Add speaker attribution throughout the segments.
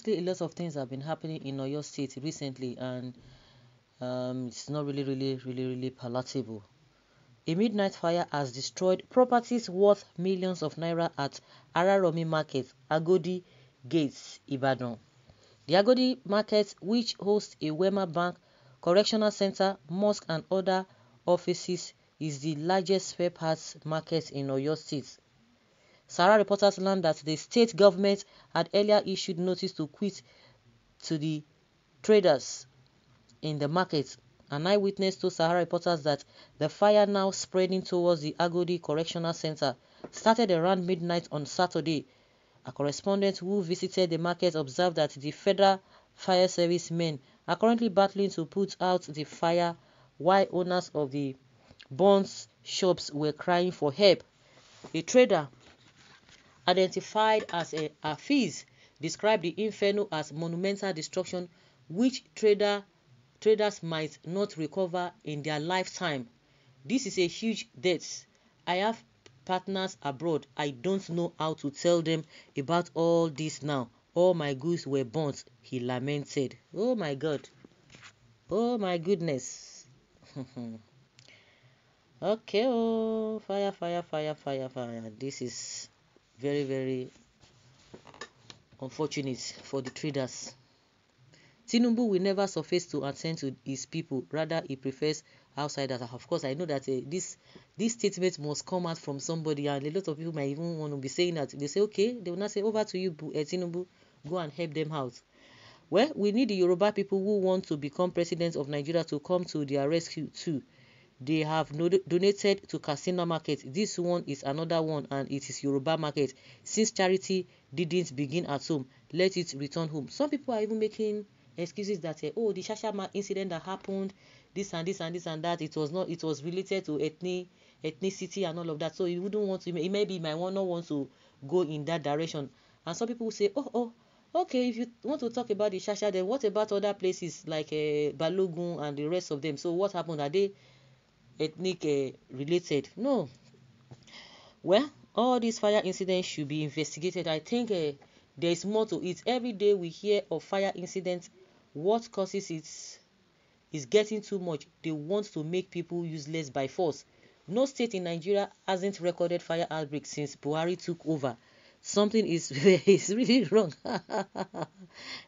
Speaker 1: honestly, a lot of things have been happening in Oyo State recently, and it's not really palatable. A midnight fire has destroyed properties worth millions of naira at Araromi Market, Agodi Gates, Ibadan. The Agodi Market, which hosts a Wema Bank, correctional center, mosque and other offices, is the largest spare parts market in Oyo State. Sahara reporters learned that the state government had earlier issued notice to quit to the traders in the market. An eyewitness told Sahara reporters that the fire, now spreading towards the Agodi Correctional Center, started around midnight on Saturday. A correspondent who visited the market observed that the Federal Fire Service men are currently battling to put out the fire, while owners of the burnt shops were crying for help. A trader, identified as a Hafiz, described the inferno as monumental destruction which traders might not recover in their lifetime. This is a huge death. I have partners abroad. I don't know how to tell them about all this now. All my goods were burnt, he lamented. Oh my God. Oh my goodness. Okay, oh, fire. This is very unfortunate for the traders. Tinubu will never surface to attend to his people. Rather, he prefers outsiders. Of course, I know that this statement must come out from somebody, and a lot of people might even want to be saying that. They say, okay, they will not say, over to you, Tinubu, go and help them out. Well, we need the Yoruba people who want to become president of Nigeria to come to their rescue too. They have donated to Casino Market. This one is another one, and it is Yoruba Market. Since charity didn't begin at home, let it return home. Some people are even making excuses that oh, the Shasha incident that happened, this and that, it was related to ethnicity and all of that. So you wouldn't want to, maybe might not want to go in that direction. And some people say, oh, okay, if you want to talk about the Shasha, then what about other places like Balogun and the rest of them? So what happened? Are they ethnic related? No. Well, all these fire incidents should be investigated. I think there is more to it. Every day we hear of fire incidents. What causes it is getting too much. They want to make people useless by force. No state in Nigeria hasn't recorded fire outbreaks since Buhari took over. Something is really wrong.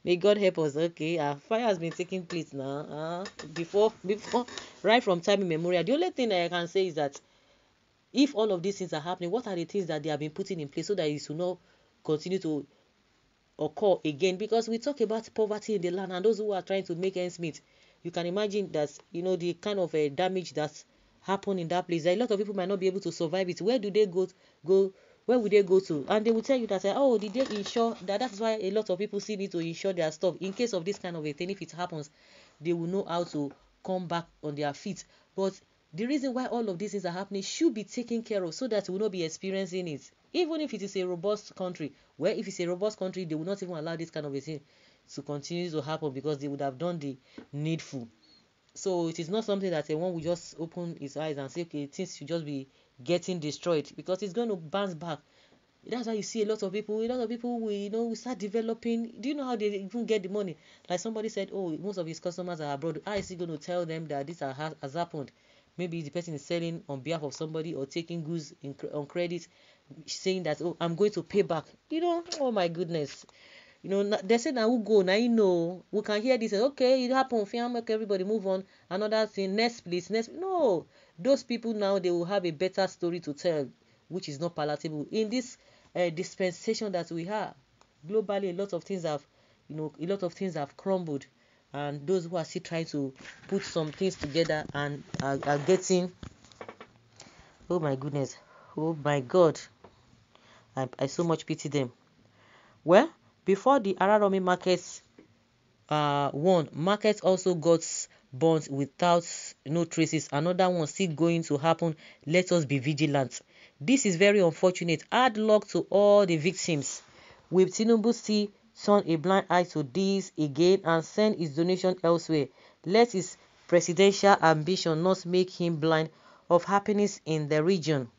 Speaker 1: May God help us. Okay, fire has been taking place now. Before, right from time immemorial. The only thing I can say is that if all of these things are happening, what are the things that they have been putting in place so that it will not continue to occur again? Because we talk about poverty in the land and those who are trying to make ends meet. You can imagine that, the kind of damage that's happened in that place. A lot of people might not be able to survive it. Where do they go? Where would they go to? And they will tell you that, oh, did they insure that? That's why a lot of people still need to insure their stuff in case of this kind of a thing. If it happens, they will know how to come back on their feet. But the reason why all of these things are happening should be taken care of so that we will not be experiencing it. Even if it is a robust country, where if it's a robust country, they will not even allow this kind of a thing to continue to happen because they would have done the needful. So it is not something that one will just open his eyes and say, okay, things should just be getting destroyed, because it's going to bounce back. That's why you see a lot of people we start developing. Do you know how they even get the money? Like somebody said, oh, most of his customers are abroad. How is he going to tell them that this has happened? Maybe the person is selling on behalf of somebody or taking goods on credit, saying that, oh, I'm going to pay back. Oh my goodness. They say now who go now, we can hear this. Okay, it happened. Okay, everybody move on. Another thing, next please, next. No, those people now, they will have a better story to tell, which is not palatable in this dispensation that we have. Globally, a lot of things have crumbled, and those who are still trying to put some things together and are getting. Oh my goodness. Oh my God. I so much pity them. Well, before the Araromi markets markets also got burnt without no traces. Another one still going to happen. Let us be vigilant. This is very unfortunate. Hard luck to all the victims. Will Tinubu still turn a blind eye to this again and send his donation elsewhere? Let his presidential ambition not make him blind of happiness in the region.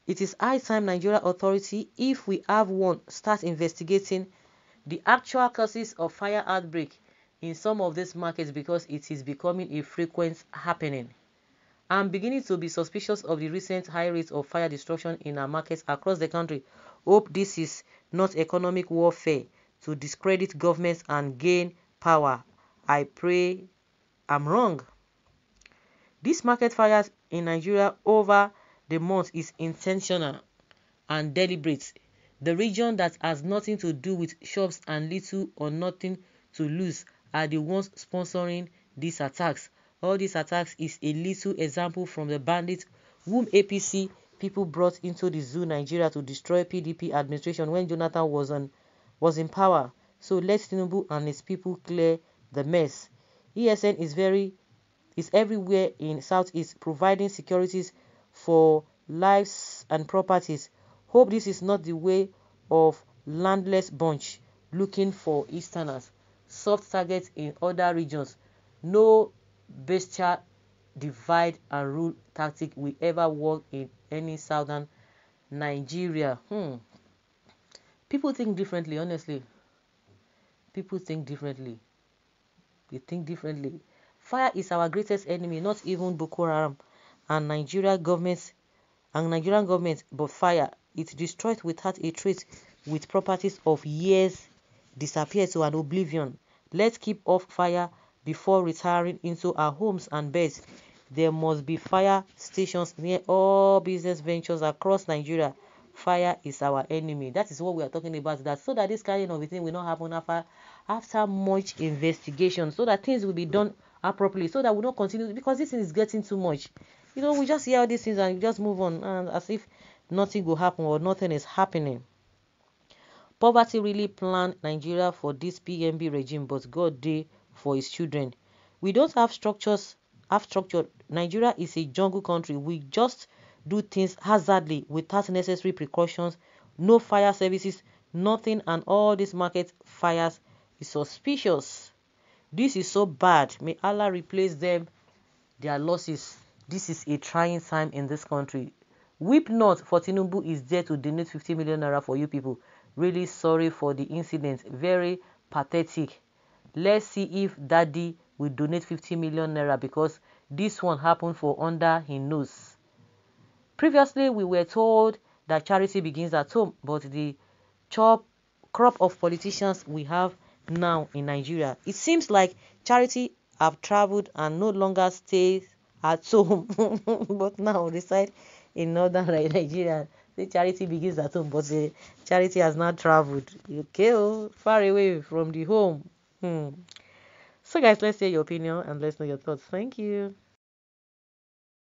Speaker 1: It is high time Nigeria authority, if we have one, start investigating the actual causes of fire outbreak in some of these markets because it is becoming a frequent happening. I'm beginning to be suspicious of the recent high rates of fire destruction in our markets across the country. Hope this is not economic warfare to discredit governments and gain power. I pray I'm wrong. This market fires in Nigeria over the month is intentional and deliberate. The region that has nothing to do with shops and little or nothing to lose are the ones sponsoring these attacks. All these attacks is a little example from the bandits whom APC people brought into the zoo Nigeria to destroy PDP administration when Jonathan was in power. So let Tinubu and his people clear the mess. ESN is everywhere in Southeast, providing securities for lives and properties. Hope this is not the way of landless bunch looking for Easterners. Soft targets in other regions. No bestial divide and rule tactic will ever work in any southern Nigeria. People think differently, honestly. People think differently. They think differently. Fire is our greatest enemy, not even Boko Haram and Nigerian government, but fire. It destroyed without a trace, with properties of years disappear to an oblivion. Let's keep off fire before retiring into our homes and beds. There must be fire stations near all business ventures across Nigeria. Fire is our enemy. That is what we are talking about. That so that this kind of thing will not happen after much investigation, so that things will be done appropriately, so that we don't continue, because this thing is getting too much. We just hear all these things and we just move on, and as if nothing will happen or nothing is happening. Poverty really planned Nigeria for this PMB regime, but God day for his children. We don't have structure. Nigeria is a jungle country. We just do things haphazardly without necessary precautions. No fire services, nothing, and all these market fires is suspicious. This is so bad. May Allah replace their losses. This is a trying time in this country. Weep not, for Tinubu is there to donate 50 million naira for you people. Really sorry for the incident. Very pathetic. Let's see if Daddy will donate 50 million naira, because this one happened for under his nose. Previously, we were told that charity begins at home, but the crop of politicians we have now in Nigeria, it seems like charity have traveled and no longer stays at home, but now reside in northern Nigeria. The charity begins at home, but the charity has not traveled. Okay, far away from the home. So guys, let's hear your opinion and let's know your thoughts. Thank you.